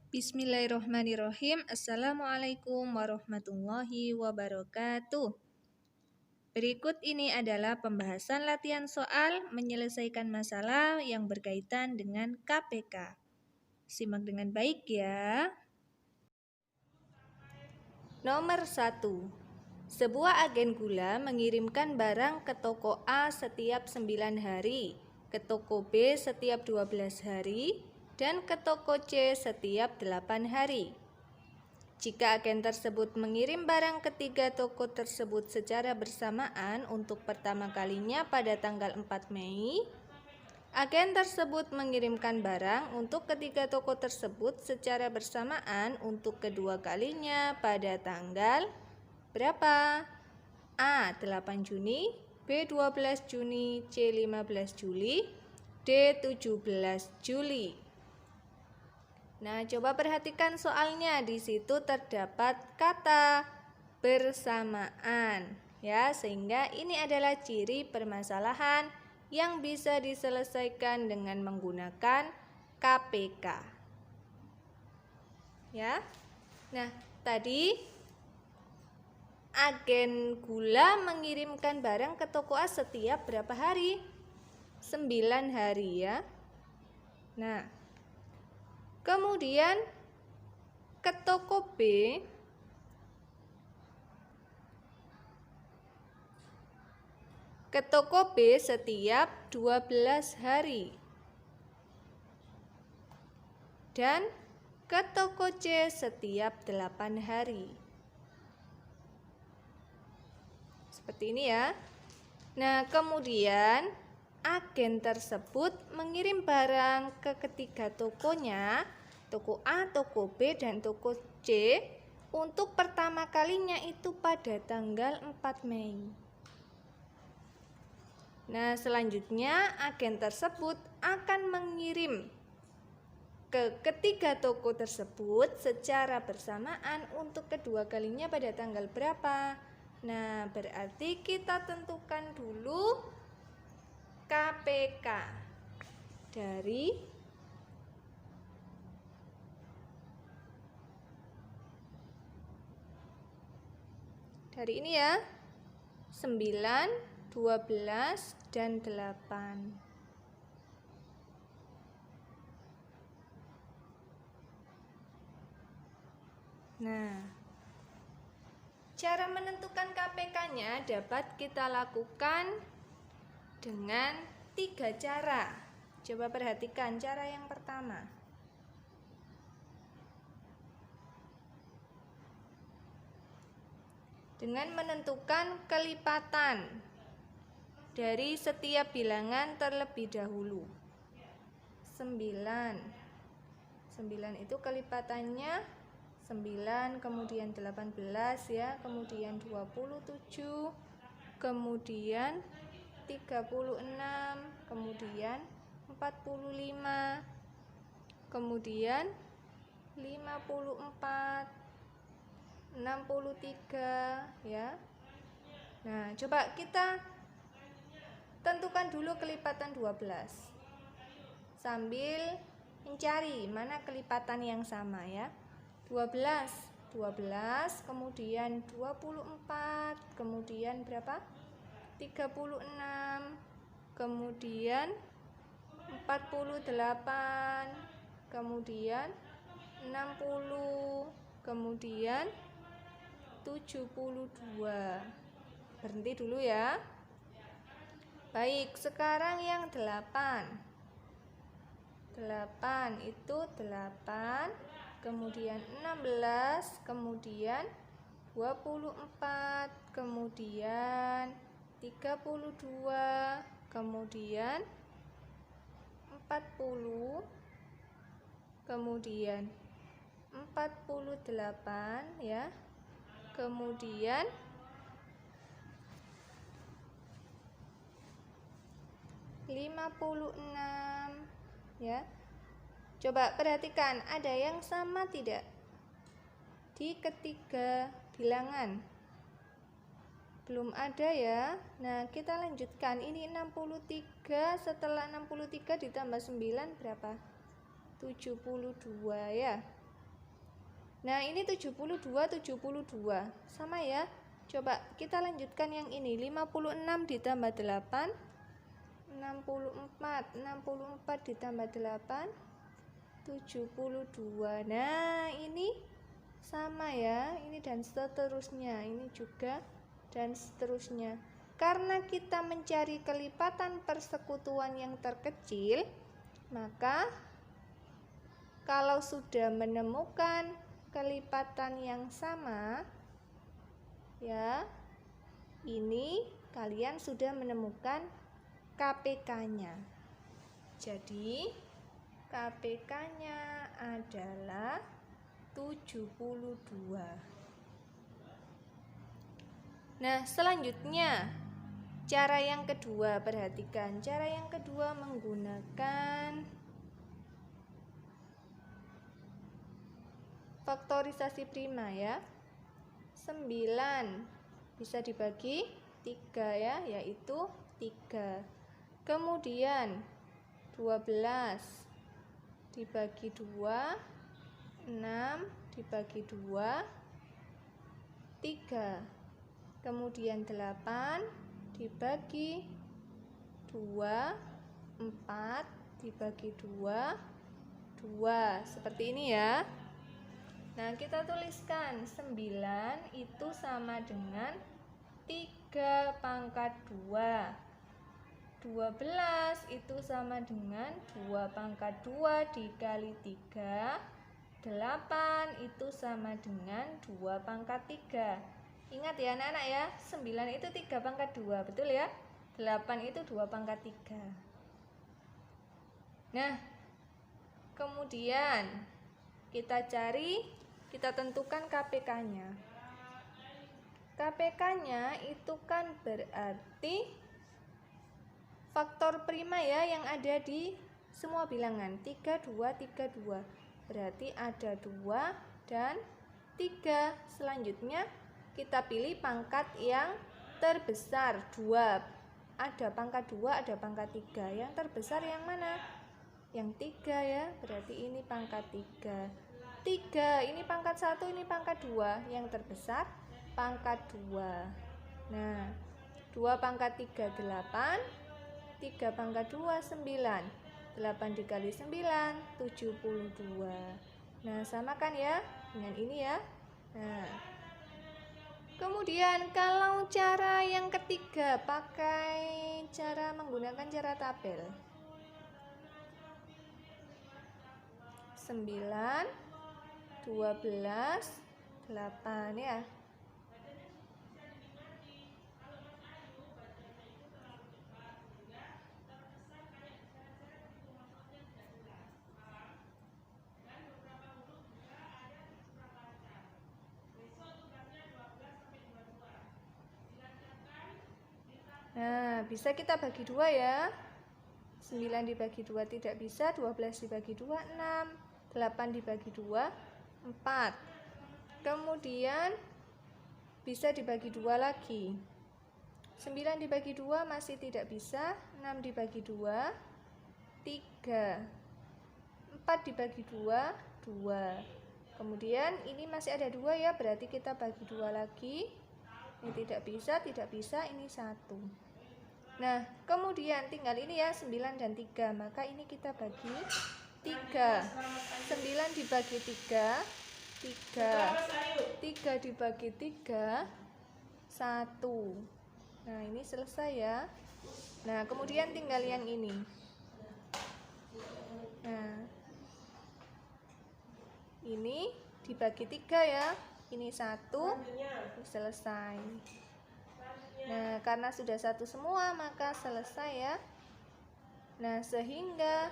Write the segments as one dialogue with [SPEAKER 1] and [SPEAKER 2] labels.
[SPEAKER 1] Bismillahirrohmanirrohim. Assalamualaikum warahmatullahi wabarakatuh. Berikut ini adalah pembahasan latihan soal menyelesaikan masalah yang berkaitan dengan KPK. Simak dengan baik ya. Nomor 1. Sebuah agen gula mengirimkan barang ke toko A setiap 9 hari, ke toko B setiap 12 hari, dan ke toko C setiap 8 hari. Jika agen tersebut mengirim barang ke 3 toko tersebut secara bersamaan untuk pertama kalinya pada tanggal 4 Mei, agen tersebut mengirimkan barang untuk ketiga toko tersebut secara bersamaan untuk kedua kalinya pada tanggal berapa? A. 8 Juni, B. 12 Juni, C. 15 Juli, D. 17 Juli. Nah, coba perhatikan soalnya. Di situ terdapat kata bersamaan, ya, sehingga ini adalah ciri permasalahan yang bisa diselesaikan dengan menggunakan KPK. Ya. Nah, tadi agen gula mengirimkan barang ke toko A setiap berapa hari? 9 hari ya. Nah, kemudian ke toko B setiap 12 hari. Dan ke toko C setiap 8 hari. Seperti ini ya. Nah, kemudian agen tersebut mengirim barang ke ketiga tokonya, toko A, toko B, dan toko C untuk pertama kalinya itu pada tanggal 4 Mei. Nah, selanjutnya agen tersebut akan mengirim ke ketiga toko tersebut secara bersamaan untuk kedua kalinya pada tanggal berapa? Nah, berarti kita tentukan dulu KPK dari ini ya, 9, 12, dan 8. Nah, cara menentukan KPK-nya dapat kita lakukan dengan 3 cara. Coba perhatikan cara yang pertama. Dengan menentukan kelipatan dari setiap bilangan terlebih dahulu. 9 itu kelipatannya 9, kemudian 18 ya, kemudian 27, kemudian 36, kemudian 45, kemudian 54, 63 ya. Nah, coba kita tentukan dulu kelipatan 12 sambil mencari mana kelipatan yang sama ya. 12, kemudian 24, kemudian berapa? 36, kemudian 48, kemudian 60, kemudian 72. Berhenti dulu ya. Baik, sekarang yang 8 itu 8, kemudian 16, kemudian 24, kemudian 32, kemudian 40, kemudian 48 ya, kemudian 56 ya. Coba perhatikan, ada yang sama tidak di ketiga bilangan? Belum ada ya. Nah, kita lanjutkan. Ini 63, setelah 63 ditambah 9 berapa? 72 ya. Nah, ini 72, 72. Sama ya. Coba kita lanjutkan yang ini. 56 ditambah 8, 64. 64 ditambah 8, 72. Nah, ini sama ya. Ini dan seterusnya. Ini juga dan seterusnya. Karena kita mencari kelipatan persekutuan yang terkecil, maka kalau sudah menemukan kelipatan yang sama, ya, ini kalian sudah menemukan KPK-nya. Jadi, KPK-nya adalah 72. Nah, selanjutnya cara yang kedua, perhatikan. Cara yang kedua menggunakan faktorisasi prima ya. 9 bisa dibagi 3 ya, yaitu 3. Kemudian 12 dibagi 2, 6 dibagi 2, 3. Kemudian 8 dibagi 2, 4 dibagi 2, 2. Seperti ini ya. Nah, kita tuliskan 9 itu sama dengan 3 pangkat 2. 12 itu sama dengan 2 pangkat 2 dikali 3. 8 itu sama dengan 2 pangkat 3. Ingat ya anak-anak ya, 9 itu 3 pangkat 2, betul ya? 8 itu 2 pangkat 3. Nah, kemudian kita tentukan KPK-nya. KPK-nya itu kan berarti faktor prima ya yang ada di semua bilangan. 3, 2, 3, 2. Berarti ada 2 dan 3. Selanjutnya kita pilih pangkat yang terbesar. 2. Ada pangkat 2, ada pangkat 3. Yang terbesar yang mana? Yang 3 ya. Berarti ini pangkat 3. 3, ini pangkat 1, ini pangkat 2. Yang terbesar pangkat 2. Nah, 2 pangkat 3 8, 3 pangkat 2 9. 8 dikali 9 72. Nah, samakan ya dengan ini ya. Nah, kemudian kalau cara yang ketiga pakai cara menggunakan cara tabel. 9, 12, 8 ya. Nah, bisa kita bagi 2 ya. 9 dibagi 2 tidak bisa, 12 dibagi 2 6, 8 dibagi 2 4. Kemudian bisa dibagi 2 lagi. 9 dibagi 2 masih tidak bisa, 6 dibagi 2 3. 4 dibagi 2 2. Kemudian ini masih ada 2 ya, berarti kita bagi 2 lagi. Ini tidak bisa, ini 1. Nah, kemudian tinggal ini ya, 9 dan 3. Maka ini kita bagi 3. 9 dibagi 3 3. 3 dibagi 3 1. Nah, ini selesai ya. Nah, kemudian tinggal yang ini. Nah, ini dibagi 3 ya. Ini 1, selesai. Nah, karena sudah 1 semua, maka selesai ya. Nah, sehingga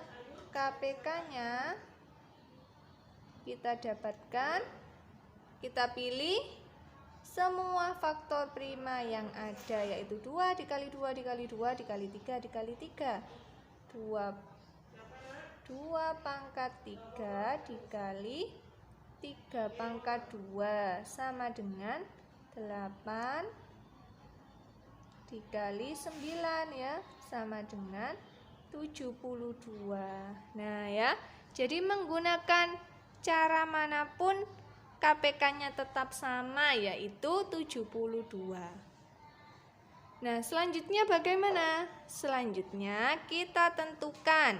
[SPEAKER 1] KPK-nya kita dapatkan, kita pilih semua faktor prima yang ada, yaitu 2 dikali 2 dikali 2 dikali 3 dikali 3. 2 pangkat 3 dikali 3 pangkat 2 sama dengan 8 dikali 9 ya, sama dengan 72. Nah ya, jadi menggunakan cara manapun KPK-nya tetap sama, yaitu 72. Nah, selanjutnya bagaimana? Selanjutnya kita tentukan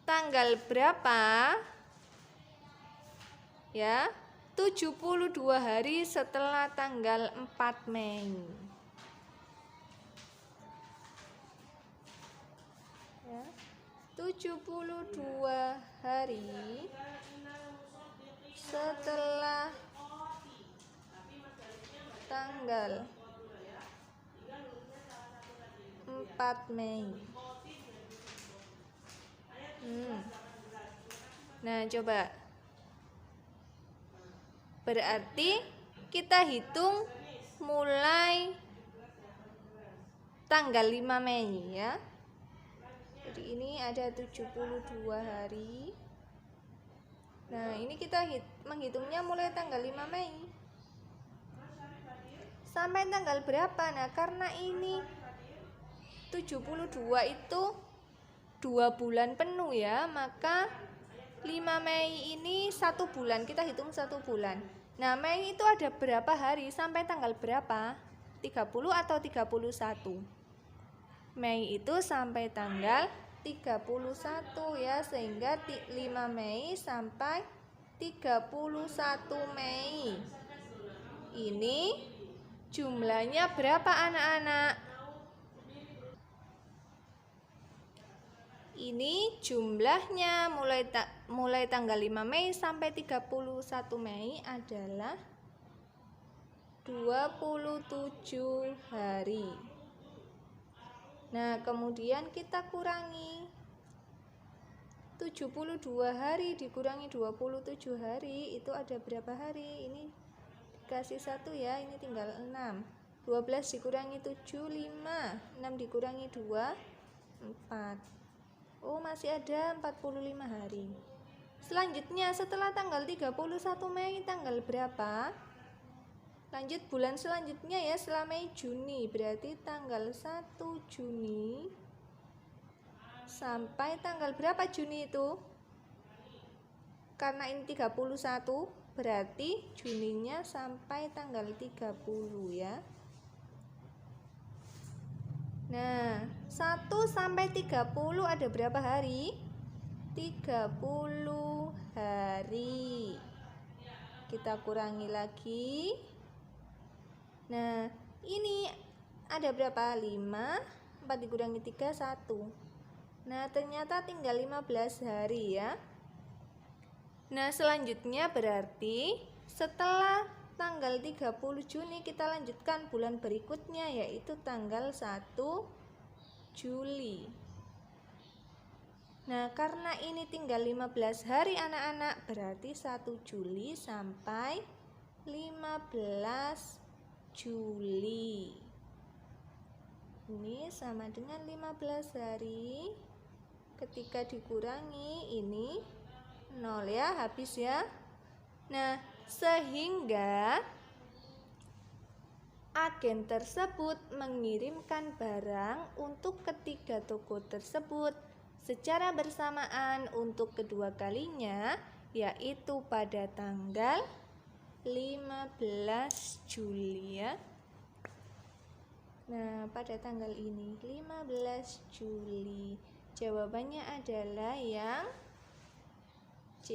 [SPEAKER 1] tanggal berapa ya, 72 hari setelah tanggal 4 Mei. Ya, 72 hari setelah tanggal 4 Mei. Nah, coba. Berarti kita hitung mulai tanggal 5 Mei ya. Jadi ini ada 72 hari. Nah, ini kita menghitungnya mulai tanggal 5 Mei. Sampai tanggal berapa? Nah, karena ini 72 itu 2 bulan penuh ya, maka 5 Mei ini 1 bulan, kita hitung 1 bulan. Nah, Mei itu ada berapa hari sampai tanggal berapa? 30 atau 31? Mei itu sampai tanggal 31 ya, sehingga 5 Mei sampai 31 Mei. Ini jumlahnya berapa anak-anak? Ini jumlahnya mulai tanggal 5 Mei sampai 31 Mei adalah 27 hari. Nah, kemudian kita kurangi 72 hari dikurangi 27 hari, itu ada berapa hari? Ini dikasih 1 ya, ini tinggal 6. 12 dikurangi 7, 5. 6 dikurangi 2, 4. Oh, masih ada 45 hari. Selanjutnya setelah tanggal 31 Mei tanggal berapa? Lanjut bulan selanjutnya ya, setelah Mei Juni, berarti tanggal 1 Juni sampai tanggal berapa Juni itu? Karena ini 31, berarti Juninya sampai tanggal 30 ya. Nah, 1 sampai 30 ada berapa hari? 30 hari. Kita kurangi lagi. Nah, ini ada berapa? 5, 4 dikurangi 3, 1. Nah, ternyata tinggal 15 hari ya. Nah, selanjutnya berarti setelah tanggal 30 Juni kita lanjutkan bulan berikutnya, yaitu tanggal 1 Juli. Nah, karena ini tinggal 15 hari anak-anak, berarti 1 Juli sampai 15 Juli. Ini sama dengan 15 hari. Ketika dikurangi ini 0 ya, habis ya. Nah, sehingga agen tersebut mengirimkan barang untuk ketiga toko tersebut secara bersamaan untuk kedua kalinya, yaitu pada tanggal 15 Juli ya. Nah, pada tanggal ini 15 Juli. Jawabannya adalah yang C.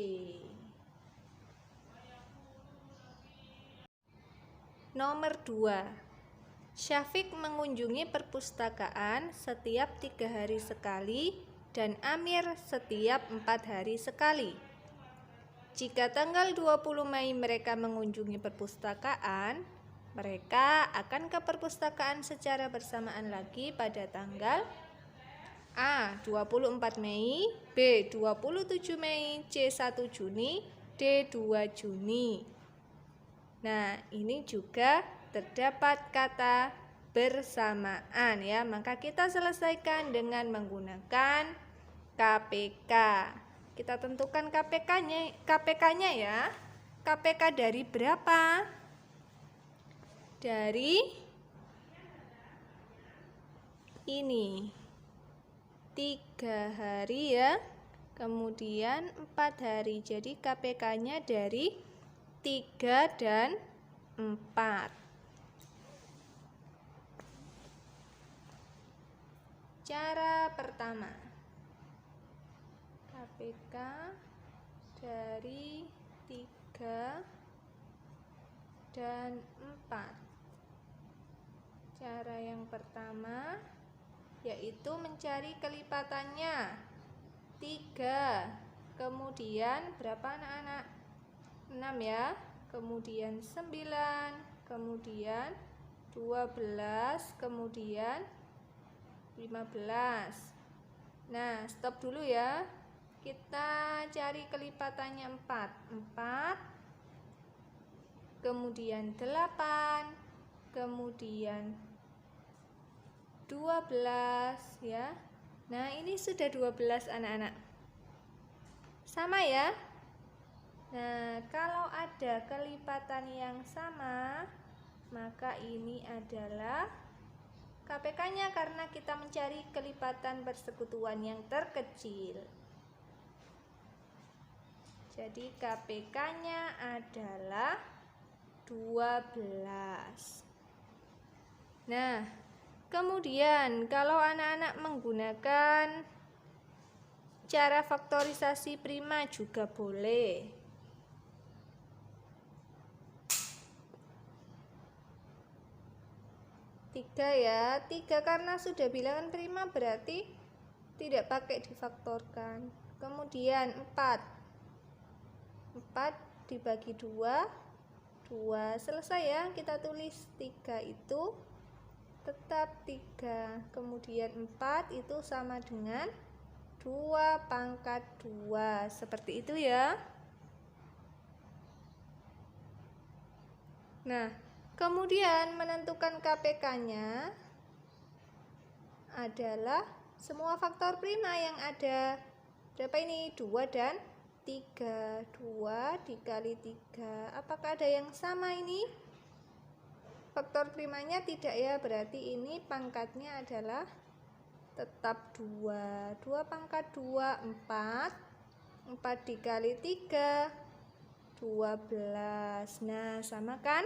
[SPEAKER 1] Nomor 2. Syafiq mengunjungi perpustakaan setiap 3 hari sekali dan Amir setiap 4 hari sekali. Jika tanggal 20 Mei mereka mengunjungi perpustakaan, mereka akan ke perpustakaan secara bersamaan lagi pada tanggal A. 24 Mei, B. 27 Mei, C. 1 Juni, D. 2 Juni. Nah, ini juga terdapat kata bersamaan ya. Maka kita selesaikan dengan menggunakan KPK. Kita tentukan KPK-nya ya. KPK dari berapa? Dari ini 3 hari ya. Kemudian 4 hari. Jadi KPK-nya dari 3 dan 4. Cara pertama, KPK dari 3 dan 4. Cara yang pertama yaitu mencari kelipatannya 3, kemudian berapa anak-anak? 6 ya, kemudian 9, kemudian 12, kemudian 15. Nah, stop dulu ya. Kita cari kelipatannya 4. 4, kemudian 8, kemudian 12 ya. Nah, ini sudah 12 anak-anak. Sama ya? Nah, kalau ada kelipatan yang sama, maka ini adalah KPK-nya karena kita mencari kelipatan persekutuan yang terkecil. Jadi KPK-nya adalah 12. Nah, kemudian kalau anak-anak menggunakan cara faktorisasi prima juga boleh. Tiga ya, 3 karena sudah bilangan prima berarti tidak pakai difaktorkan. Kemudian 4 dibagi 2, 2 selesai ya, kita tulis 3 itu tetap 3, kemudian 4 itu sama dengan 2 pangkat 2, seperti itu ya. Nah, kemudian menentukan KPK-nya adalah semua faktor prima yang ada. Berapa ini? 2 dan 3. 2 dikali 3. Apakah ada yang sama ini? Faktor primanya tidak ya, berarti ini pangkatnya adalah tetap 2. 2 pangkat 2, 4. 4 dikali 3, 12. Nah, sama kan?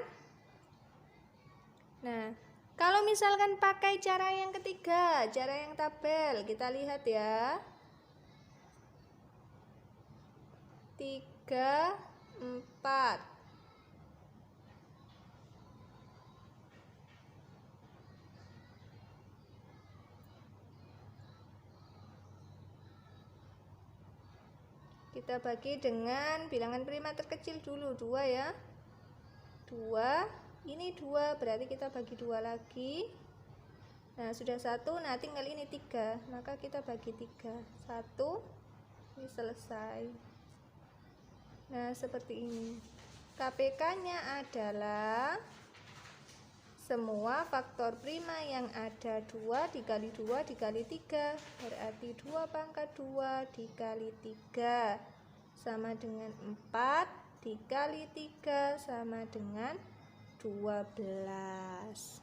[SPEAKER 1] Nah, kalau misalkan pakai cara yang ketiga, cara yang tabel, kita lihat ya. 3, 4. Kita bagi dengan bilangan prima terkecil dulu, 2 ya. 2, ini 2, berarti kita bagi 2 lagi. Nah, sudah 1, nah tinggal ini 3, maka kita bagi 3. 1, ini selesai. Nah, seperti ini. KPK-nya adalah semua faktor prima yang ada 2 dikali 2 dikali 3, berarti 2 pangkat 2 dikali 3 sama dengan 4 dikali 3 sama dengan 12.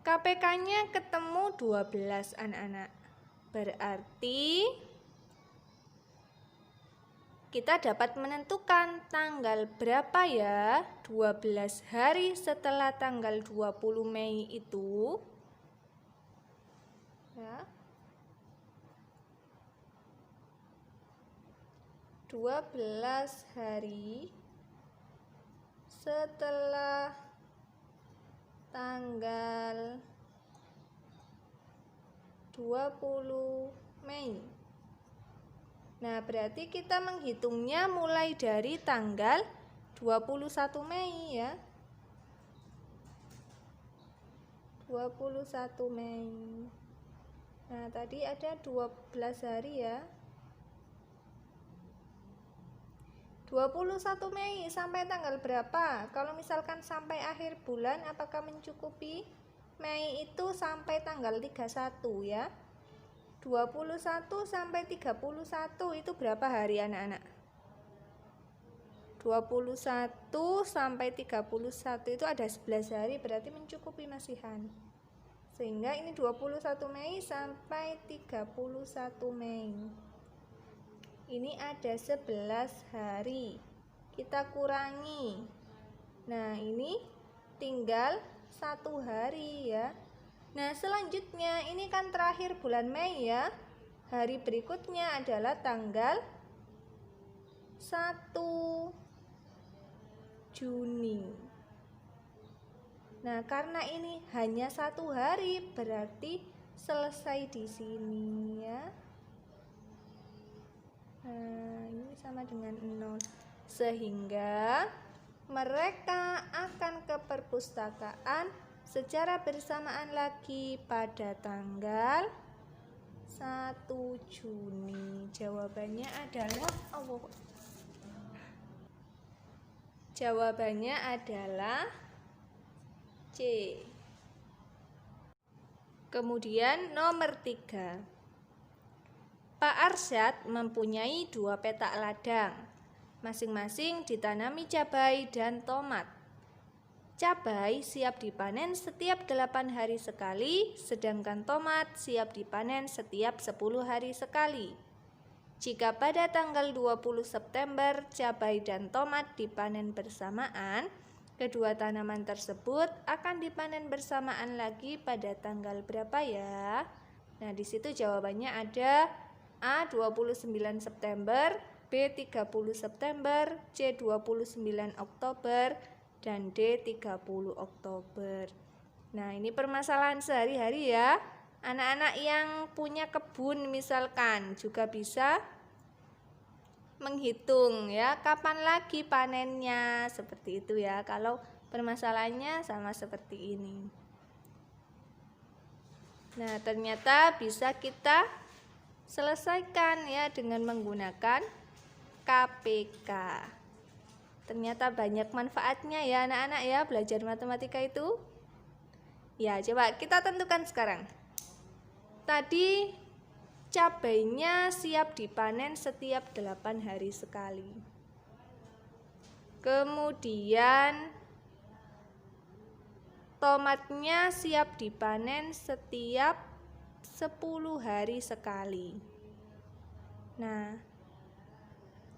[SPEAKER 1] KPK-nya ketemu 12 anak-anak. Berarti kita dapat menentukan tanggal berapa ya, 12 hari setelah tanggal 20 Mei itu ya. 12 hari setelah tanggal 20 Mei. Nah, berarti kita menghitungnya mulai dari tanggal 21 Mei ya. 21 Mei. Nah, tadi ada 12 hari ya. 21 Mei sampai tanggal berapa? Kalau misalkan sampai akhir bulan, apakah mencukupi? Mei itu sampai tanggal 31 ya. 21 sampai 31 itu berapa hari anak-anak? 21 sampai 31 itu ada 11 hari, berarti mencukupi masihan. Sehingga ini 21 Mei sampai 31 Mei. Ini ada 11 hari. kita kurangi. Nah, ini tinggal 1 hari ya. Nah, selanjutnya ini kan terakhir bulan Mei ya. Hari berikutnya adalah tanggal 1 Juni. Nah, karena ini hanya 1 hari, berarti selesai di sini ya. Nah, ini sama dengan 0. Sehingga mereka akan ke perpustakaan secara bersamaan lagi pada tanggal 1 Juni. Jawabannya adalah C. Kemudian nomor 3. Pak Arsyad mempunyai 2 petak ladang. Masing-masing ditanami cabai dan tomat. Cabai siap dipanen setiap 8 hari sekali, sedangkan tomat siap dipanen setiap 10 hari sekali. Jika pada tanggal 20 September cabai dan tomat dipanen bersamaan, kedua tanaman tersebut akan dipanen bersamaan lagi pada tanggal berapa ya? Nah, di situ jawabannya ada A 29 September, B 30 September, C 29 Oktober, dan D 30 Oktober. Nah, ini permasalahan sehari-hari ya. Anak-anak yang punya kebun misalkan juga bisa menghitung ya kapan lagi panennya, seperti itu ya. Kalau permasalahannya sama seperti ini. Nah, ternyata bisa kita selesaikan ya dengan menggunakan KPK. Ternyata banyak manfaatnya ya anak-anak ya belajar matematika itu. Ya, coba kita tentukan sekarang. Tadi cabainya siap dipanen setiap 8 hari sekali. Kemudian tomatnya siap dipanen setiap 10 hari sekali. Nah,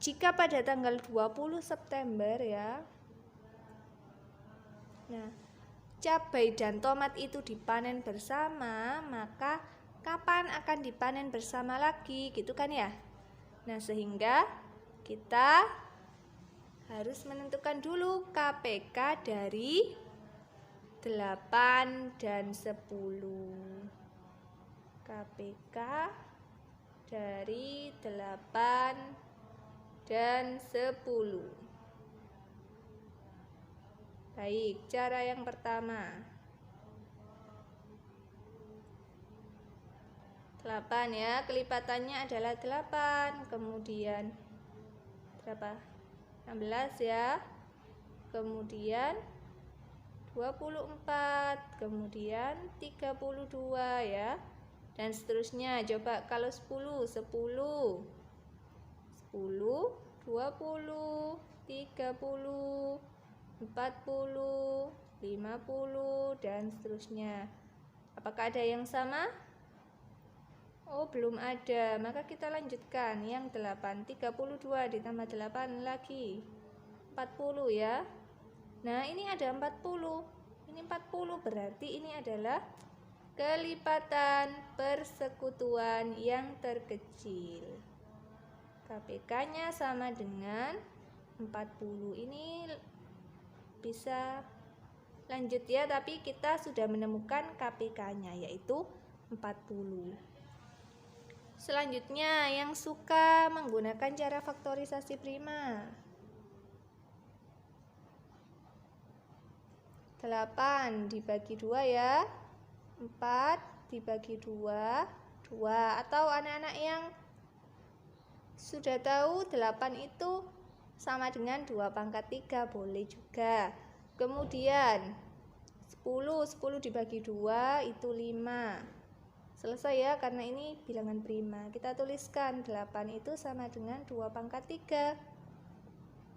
[SPEAKER 1] jika pada tanggal 20 September ya. Nah, cabai dan tomat itu dipanen bersama, maka kapan akan dipanen bersama lagi, gitu kan ya? Nah, sehingga kita harus menentukan dulu KPK dari 8 dan 10. KPK dari 8 dan 10. Baik, cara yang pertama. 8 ya, kelipatannya adalah 8. Kemudian berapa? 16 ya. Kemudian 24, kemudian 32 ya. Dan seterusnya. Coba kalau 10, 10, 20, 30, 40, 50, dan seterusnya. Apakah ada yang sama? Oh, belum ada. Maka kita lanjutkan yang 8. 32 ditambah 8 lagi 40 ya. Nah, ini ada 40. Ini 40 berarti ini adalah kelipatan persekutuan yang terkecil. KPK-nya sama dengan 40. Ini bisa lanjut ya, tapi kita sudah menemukan KPK-nya yaitu 40. Selanjutnya yang suka menggunakan cara faktorisasi prima. 8 dibagi 2 ya. 4 dibagi 2, 2. Atau anak-anak yang sudah tahu 8 itu sama dengan 2 pangkat 3 boleh juga. Kemudian 10 dibagi 2 itu 5. Selesai ya, karena ini bilangan prima. Kita tuliskan 8 itu sama dengan 2 pangkat 3.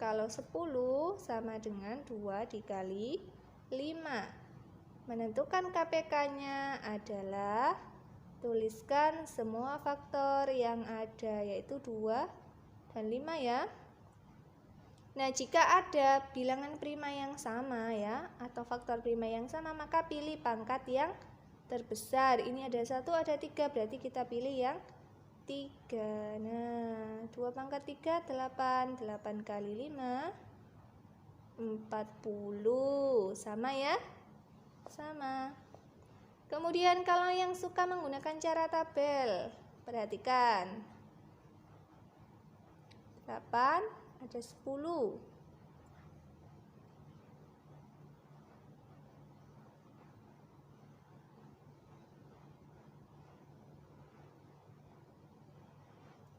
[SPEAKER 1] Kalau 10 sama dengan 2 dikali 5. Menentukan KPK-nya adalah tuliskan semua faktor yang ada, yaitu 2 dan 5 ya. Nah, jika ada bilangan prima yang sama ya, atau faktor prima yang sama, maka pilih pangkat yang terbesar. Ini ada 1, ada 3, berarti kita pilih yang 3. Nah, 2 pangkat 3, 8. 8 kali 5, 40. Sama ya? Sama. Kemudian kalau yang suka menggunakan cara tabel, perhatikan. 8 ada 10.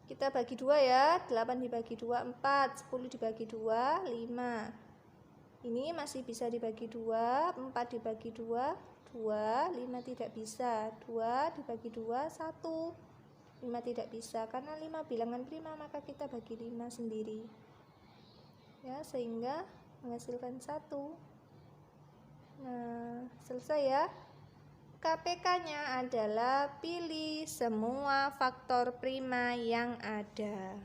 [SPEAKER 1] Kita bagi 2 ya. 8 dibagi 2, 4. 10 dibagi 2, 5. Ini masih bisa dibagi 2. 4 dibagi 2, 2. 5 tidak bisa. 2 dibagi 2, 1. 5 tidak bisa. Karena 5 bilangan prima, maka kita bagi 5 sendiri. Ya, sehingga menghasilkan 1. Nah, selesai ya. KPK-nya adalah pilih semua faktor prima yang ada.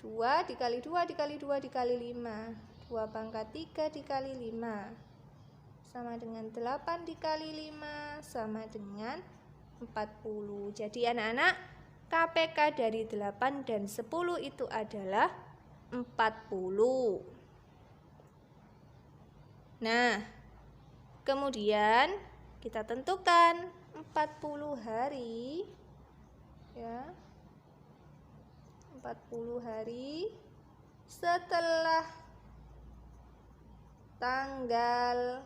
[SPEAKER 1] 2 dikali 2 dikali 2 dikali 5. 2 pangkat 3 dikali 5. Sama dengan 8 dikali 5 sama dengan 40. Jadi anak-anak, KPK dari 8 dan 10 itu adalah 40. Nah, kemudian kita tentukan 40 hari ya. 40 hari setelah tanggal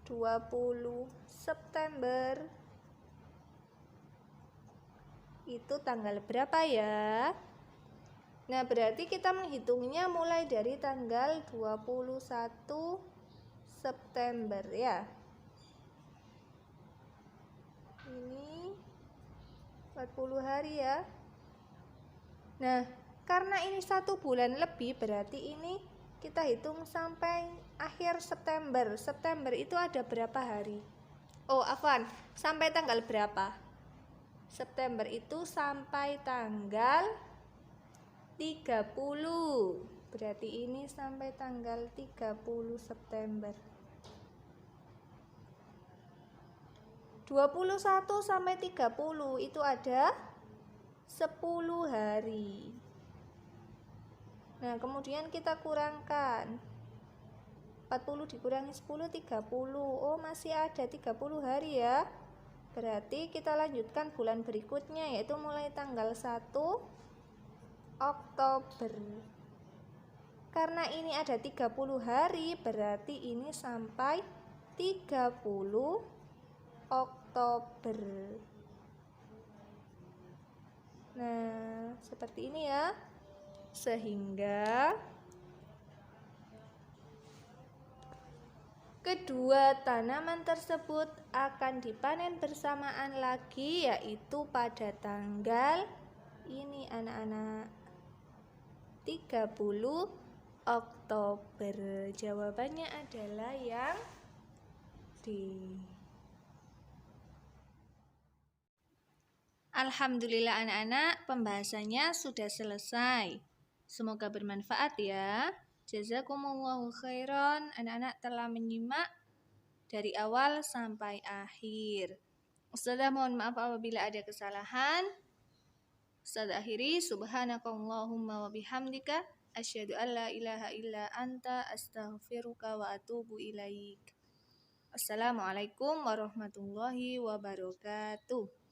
[SPEAKER 1] 20 September itu tanggal berapa ya? Nah, berarti kita menghitungnya mulai dari tanggal 21 September ya. Ini 40 hari ya. Nah, karena ini 1 bulan lebih, berarti ini kita hitung sampai akhir September. September itu ada berapa hari? Oh, afwan, sampai tanggal berapa? September itu sampai tanggal 30. Berarti ini sampai tanggal 30 September. 21 sampai 30 itu ada 10 hari. Nah, kemudian kita kurangkan. 40 dikurangi 10, 30. Oh, masih ada 30 hari ya. Berarti kita lanjutkan bulan berikutnya, yaitu mulai tanggal 1 Oktober. Karena ini ada 30 hari, berarti ini sampai 30 Oktober. Nah, seperti ini ya. Sehingga kedua tanaman tersebut akan dipanen bersamaan lagi, yaitu pada tanggal ini anak-anak 30 Oktober. Jawabannya adalah yang D. Alhamdulillah anak-anak, pembahasannya sudah selesai. Semoga bermanfaat ya. Jazakumullahu khairan. Anak-anak telah menyimak dari awal sampai akhir. Ustazah mohon maaf apabila ada kesalahan. Ustazah akhiri, subhanakallahumma wa bihamdika asyhadu an la ilaha illa anta astaghfiruka wa atubu ilaik. Assalamualaikum warahmatullahi wabarakatuh.